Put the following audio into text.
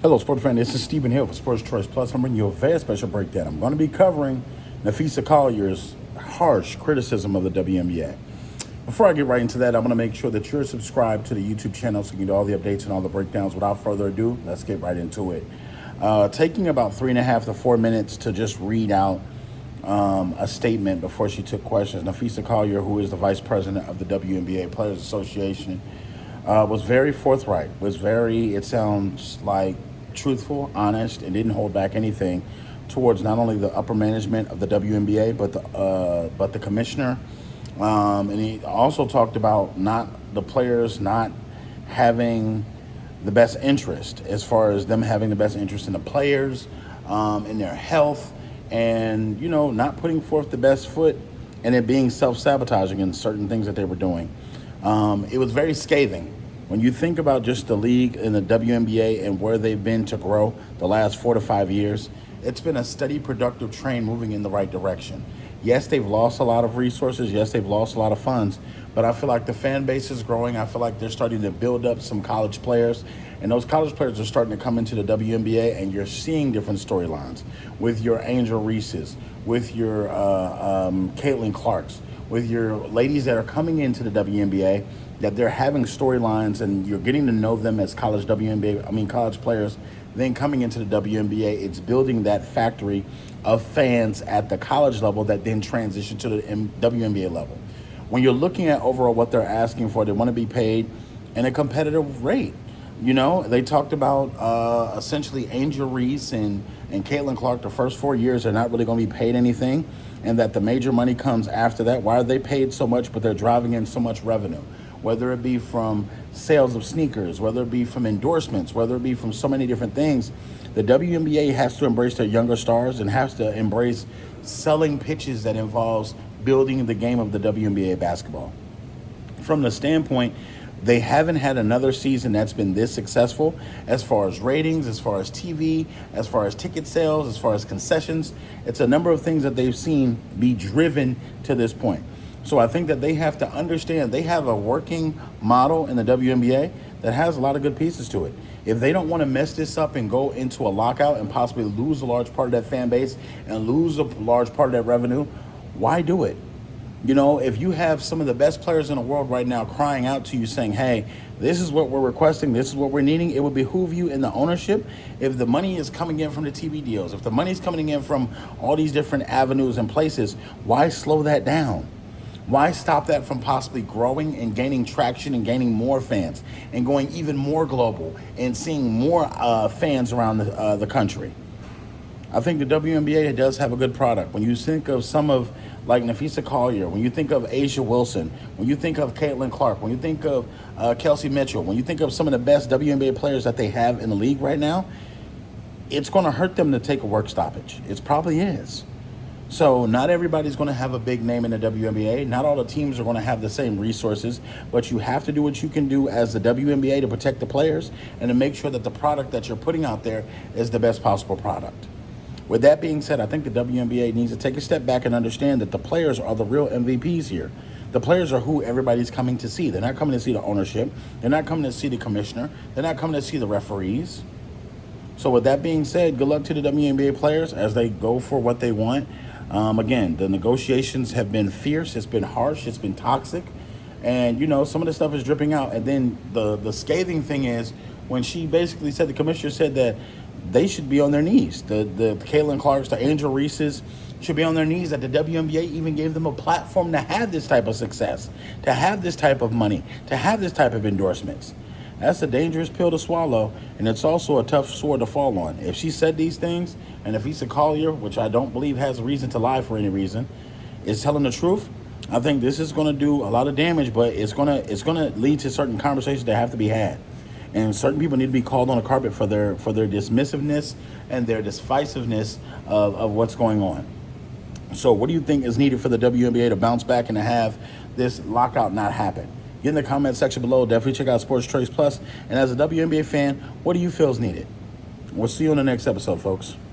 Hello, sports fan. This is Stephen Hill for Sports Choice Plus. I'm bringing you a very special breakdown. I'm going to be covering Nafisa Collier's harsh criticism of the WNBA. Before I get right into that, I'm going to make sure that you're subscribed to the YouTube channel so you can get all the updates and all the breakdowns. Without further ado, let's get right into it. Taking about 3.5 to 4 minutes to just read out a statement before she took questions. Nafisa Collier, who is the vice president of the WNBA Players Association, was very forthright, it sounds like, truthful, honest, and didn't hold back anything towards not only the upper management of the WNBA, but the commissioner. And he also talked about not the players not having the best interest, as far as them having the best interest in the players, in their health, and, not putting forth the best foot, and it being self-sabotaging in certain things that they were doing. It was very scathing. When you think about just the league and the WNBA and where they've been to grow the last 4 to 5 years, it's been a steady, productive train moving in the right direction. Yes, they've lost a lot of resources. Yes, they've lost a lot of funds. But I feel like the fan base is growing. I feel like they're starting to build up some college players. And those college players are starting to come into the WNBA, and you're seeing different storylines with your Angel Reeses, with your Caitlin Clarks, with your ladies that are coming into the WNBA, that they're having storylines, and you're getting to know them as college players. Then coming into the WNBA, it's building that factory of fans at the college level that then transition to the WNBA level. When you're looking at overall what they're asking for, they want to be paid in a competitive rate. They talked about essentially Angel Reese and Caitlin Clark, the first 4 years, they're not really going to be paid anything, and that the major money comes after that. Why are they paid so much, but they're driving in so much revenue? Whether it be from sales of sneakers, whether it be from endorsements, whether it be from so many different things, the WNBA has to embrace their younger stars and has to embrace selling pitches that involves building the game of the WNBA basketball. From the standpoint, they haven't had another season that's been this successful as far as ratings, as far as TV, as far as ticket sales, as far as concessions. It's a number of things that they've seen be driven to this point. So I think that they have to understand they have a working model in the WNBA that has a lot of good pieces to it. If they don't want to mess this up and go into a lockout and possibly lose a large part of that fan base and lose a large part of that revenue, why do it? If you have some of the best players in the world right now crying out to you saying, hey, this is what we're requesting, this is what we're needing, it would behoove you in the ownership, if the money is coming in from the TV deals, if the money is coming in from all these different avenues and places, why slow that down? Why stop that from possibly growing and gaining traction and gaining more fans and going even more global and seeing more fans around the country? I think the WNBA does have a good product. When you think of some of like Nafisa Collier, when you think of Asia Wilson, when you think of Caitlin Clark, when you think of Kelsey Mitchell, when you think of some of the best WNBA players that they have in the league right now, it's going to hurt them to take a work stoppage. It probably is. So not everybody's going to have a big name in the WNBA. Not all the teams are going to have the same resources, but you have to do what you can do as the WNBA to protect the players and to make sure that the product that you're putting out there is the best possible product. With that being said, I think the WNBA needs to take a step back and understand that the players are the real MVPs here. The players are who everybody's coming to see. They're not coming to see the ownership. They're not coming to see the commissioner. They're not coming to see the referees. So with that being said, good luck to the WNBA players as they go for what they want. Again, the negotiations have been fierce. It's been harsh. It's been toxic. And, some of the stuff is dripping out. And then the scathing thing is when she basically said, the commissioner said that they should be on their knees. The Caitlin Clarks, the Angel Reeses should be on their knees, that the WNBA even gave them a platform to have this type of success, to have this type of money, to have this type of endorsements. That's a dangerous pill to swallow, and it's also a tough sword to fall on. If she said these things, and if Nafisa Collier, which I don't believe has a reason to lie for any reason, is telling the truth, I think this is going to do a lot of damage, but it's going to lead to certain conversations that have to be had. And certain people need to be called on the carpet for their dismissiveness and their divisiveness of what's going on. So what do you think is needed for the WNBA to bounce back and to have this lockout not happen? Get in the comment section below. Definitely check out Sports Choice Plus. And as a WNBA fan, what do you feel is needed? We'll see you on the next episode, folks.